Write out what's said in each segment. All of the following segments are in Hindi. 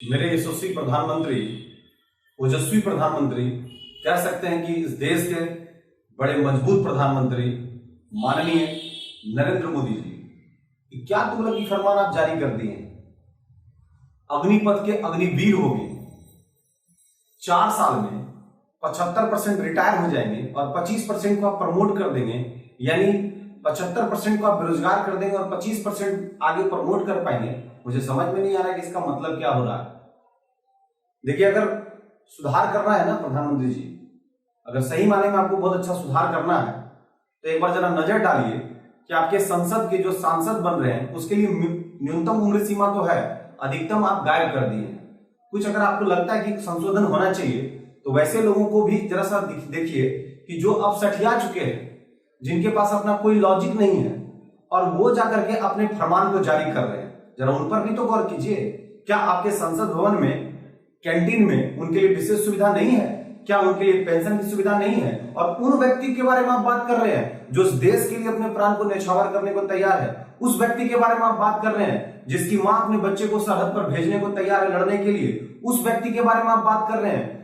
मेरे यशस्वी प्रधानमंत्री, ओजस्वी प्रधानमंत्री, कह सकते हैं कि इस देश के बड़े मजबूत प्रधानमंत्री माननीय नरेंद्र मोदी जी क्या तुगलकी फरमान आप जारी कर दिए हैं। अग्निपथ के अग्निवीर हो गए, 4 साल में 75% रिटायर हो जाएंगे और 25% को आप प्रमोट कर देंगे, यानी 75% को आप बेरोजगार कर देंगे और 25% आगे प्रमोट कर पाएंगे। मुझे समझ में नहीं आ रहा है कि इसका मतलब क्या हो रहा है। देखिए, अगर सुधार करना है ना प्रधानमंत्री जी, अगर सही माने में आपको बहुत अच्छा सुधार करना है तो एक बार जरा नजर डालिए कि आपके संसद के जो सांसद बन रहे हैं उसके लिए न्यूनतम उम्र सीमा तो है, अधिकतम आप गायब कर दिए हैं। कुछ अगर आपको लगता है कि संशोधन होना चाहिए तो वैसे लोगों को भी जरा सा देखिए कि जो अब सठिया चुके हैं, जिनके पास अपना कोई लॉजिक नहीं है और वो जाकर के अपने फरमान को जारी कर रहे हैं, जरा उन पर भी तो गौर कीजिए। क्या आपके संसद भवन में कैंटीन में उनके लिए विशेष सुविधा नहीं है? क्या उनके लिए पेंशन की सुविधा नहीं है? और उन व्यक्ति के बारे में आप बात कर रहे हैं जो इस देश के लिए अपने प्राण को न्यौछावर करने को तैयार है। उस व्यक्ति के बारे में आप बात कर रहे हैं जिसकी मां अपने बच्चे को सरहद पर भेजने को तैयार है लड़ने के लिए। उस व्यक्ति के बारे में आप बात कर रहे हैं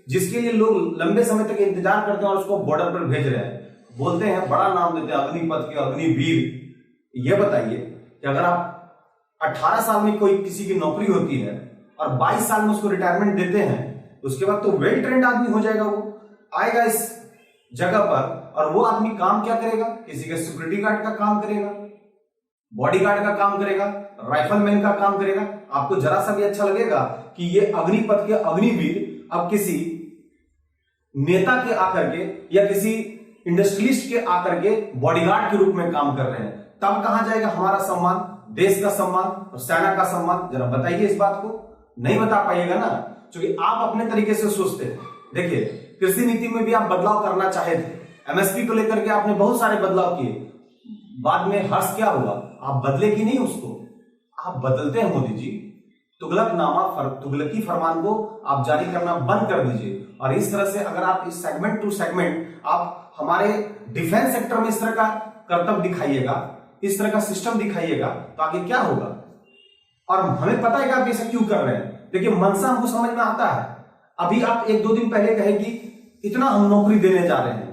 जिसके लिए लोग लंबे समय तक इंतजार करते हैं और उसको बॉर्डर पर भेज रहे हैं। बोलते हैं, बड़ा नाम देते हैं अग्निपथ के अग्निवीर। यह बताइए कि अगर आप 18 साल में कोई किसी की नौकरी होती है और 22 साल में उसको रिटायरमेंट देते हैं, उसके बाद तो वेल ट्रेंड आदमी हो जाएगा। वो आएगा इस जगह पर और वो आदमी काम क्या करेगा? किसी के सिक्योरिटी गार्ड का काम करेगा, बॉडीगार्ड का काम करेगा, राइफलमैन का काम करेगा। आपको जरा सा भी अच्छा लगेगा कि ये अग्निपथ के अग्निवीर अब किसी नेता के आकर के या किसी इंडस्ट्रियलिस्ट के आकर के बॉडीगार्ड के रूप में काम कर रहे हैं? तब कहां जाएगा हमारा सम्मान, देश का सम्मान और सेना का सम्मान? जरा बताइए इस बात को। नहीं बता पाइएगा ना, क्योंकि आप अपने तरीके से सोचते हैं। देखिए, कृषि नीति में भी आप बदलाव करना चाहे थे, एमएसपी को लेकर के आपने बहुत सारे बदलाव किए, बाद में हर्ष क्या हुआ? आप बदले कि नहीं उसको? आप बदलते हैं मोदी जी। तुगलकी फरमान को आप जारी करना बंद कर दीजिए। और इस तरह से अगर आप इस सेगमेंट टू सेगमेंट आप हमारे डिफेंस सेक्टर में इस तरह का कर्तव्य दिखाइएगा, इस तरह का सिस्टम दिखाइएगा, तो आगे क्या होगा? और हमें पता है कि आप ये सब क्यों कर रहे हैं। देखिए, मनसा हमको समझ में आता है। अभी आप 1-2 दिन पहले कहे कि इतना हम नौकरी देने जा रहे हैं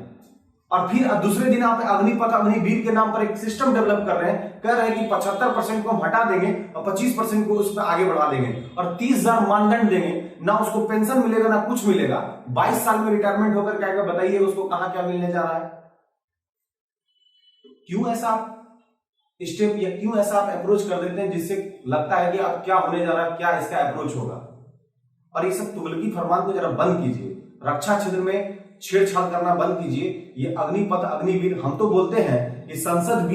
और फिर दूसरे दिन आप अग्निपथ अग्निवीर के नाम पर एक सिस्टम डेवलप कर रहे हैं, कह रहे हैं कि 75% को हम हटा देंगे और 25% को उस पर आगे बढ़ा देंगे और 30,000 मानदंड देंगे। ना उसको पेंशन मिलेगा ना कुछ मिलेगा। 22 साल में रिटायरमेंट होकर क्या बताइए उसको कहां क्या मिलने जा रहा है? क्यों ऐसा आप स्टेप या क्यों ऐसा आप अप्रोच कर देते हैं जिससे लगता है कि अब क्या होने जा रहा है, क्या इसका अप्रोच होगा? और ये सब तुगलकी फरमान को जरा बंद कीजिए। रक्षा क्षेत्र में छेड़छाड़ करना बंद कीजिए। ये अग्निपथ अग्निवीर, हम तो बोलते हैं कि संसद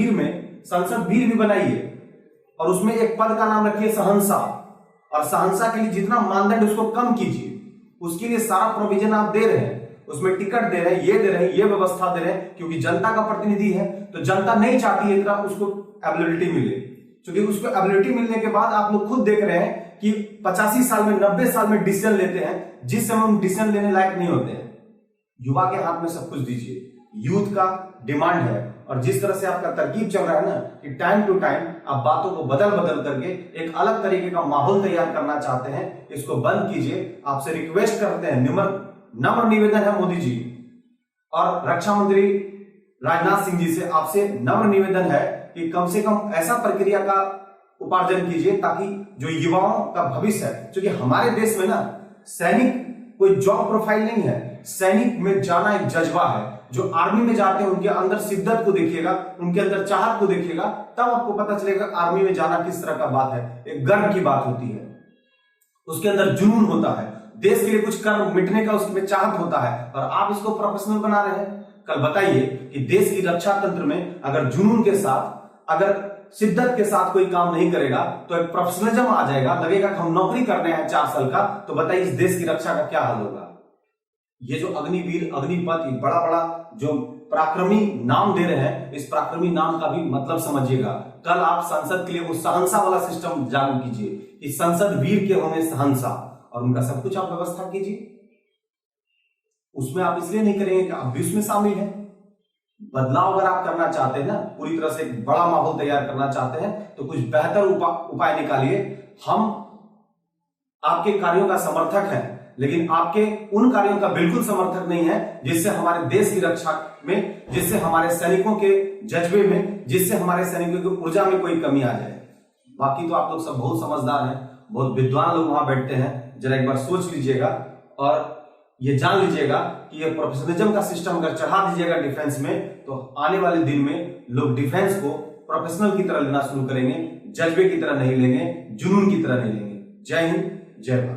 वीर भी बनाइए और उसमें एक पद का नाम रखिए सहंसा, और सहंसा के लिए जितना मानदंड उसको कम कीजिए। उसके लिए सारा प्रोविजन आप दे रहे हैं, उसमें टिकट दे रहे हैं, ये दे रहे हैं, ये व्यवस्था दे रहे हैं, क्योंकि जनता का प्रतिनिधि है तो जनता नहीं चाहती है इतना उसको एबिलिटी मिले। क्योंकि उसको एबिलिटी मिलने के बाद आप लोग खुद देख रहे हैं कि 85 साल में 90 साल में डिसीजन लेते हैं जिस समय हम डिसीजन लेने लायक नहीं होते हैं। युवा के हाथ में सब कुछ दीजिए, यूथ का डिमांड है। और जिस तरह से आपका तरकीब चल रहा है ना कि टाइम टू टाइम आप बातों को बदल करके एक अलग तरीके का माहौल तैयार करना चाहते हैं, इसको बंद कीजिए। आपसे रिक्वेस्ट करते हैं, नम्र निवेदन है मोदी जी और रक्षा मंत्री राजनाथ सिंह जी से आपसे नम्र निवेदन है कि कम से कम ऐसा प्रक्रिया का उपार्जन कीजिए ताकि जो युवाओं का भविष्य है, क्योंकि हमारे देश में ना सैनिक कोई जॉब प्रोफाइल नहीं है। सैनिक में जाना एक जज्बा है। जो आर्मी में जाते हैं उनके अंदर शिद्दत को देखिएगा, उनके अंदर चाहत को देखिएगा, तब आपको पता चलेगा आर्मी में जाना किस तरह का बात है। एक गर्व की बात होती है, उसके अंदर जुनून होता है, देश के लिए कुछ कर मिटने का उसमें चाहत होता है। और आप इसको प्रोफेशनल बना रहे हैं। कल बताइए कि देश की रक्षा तंत्र में अगर जुनून के साथ, अगर शिद्दत के साथ कोई काम नहीं करेगा तो एक प्रोफेशनलिज्म आ जाएगा, लगेगा कि हम नौकरी कर रहे हैं 4 साल का, तो बताइए इस देश की रक्षा का क्या हाल होगा? ये जो अग्निवीर अग्निपथ बड़ा बड़ा जो पराक्रमी नाम दे रहे हैं, इस पराक्रमी नाम का भी मतलब समझिएगा। कल आप संसद के लिए वो सहंसा वाला सिस्टम लागू कीजिए कि संसद वीर के होने सहंसा, और उनका सब कुछ आप व्यवस्था कीजिए। उसमें आप इसलिए नहीं करेंगे कि आप भी उसमें शामिल हैं। बदलाव अगर आप करना चाहते हैं ना, पूरी तरह से एक बड़ा माहौल तैयार करना चाहते हैं, तो कुछ बेहतर उपाय निकालिए। हम आपके कार्यों का समर्थक हैं, लेकिन आपके उन कार्यों का बिल्कुल समर्थक नहीं है जिससे हमारे देश की रक्षा में, जिससे हमारे सैनिकों के जज्बे में, जिससे हमारे सैनिकों की ऊर्जा में कोई कमी आ जाए। बाकी तो आप लोग सब बहुत समझदार हैं, बहुत विद्वान लोग वहां बैठते हैं। जरा एक बार सोच लीजिएगा और ये जान लीजिएगा कि ये प्रोफेशनलिज्म का सिस्टम अगर चढ़ा दीजिएगा डिफेंस में, तो आने वाले दिन में लोग डिफेंस को प्रोफेशनल की तरह लेना शुरू करेंगे, जज्बे की तरह नहीं लेंगे, जुनून की तरह नहीं लेंगे। जय हिंद, जय भारत।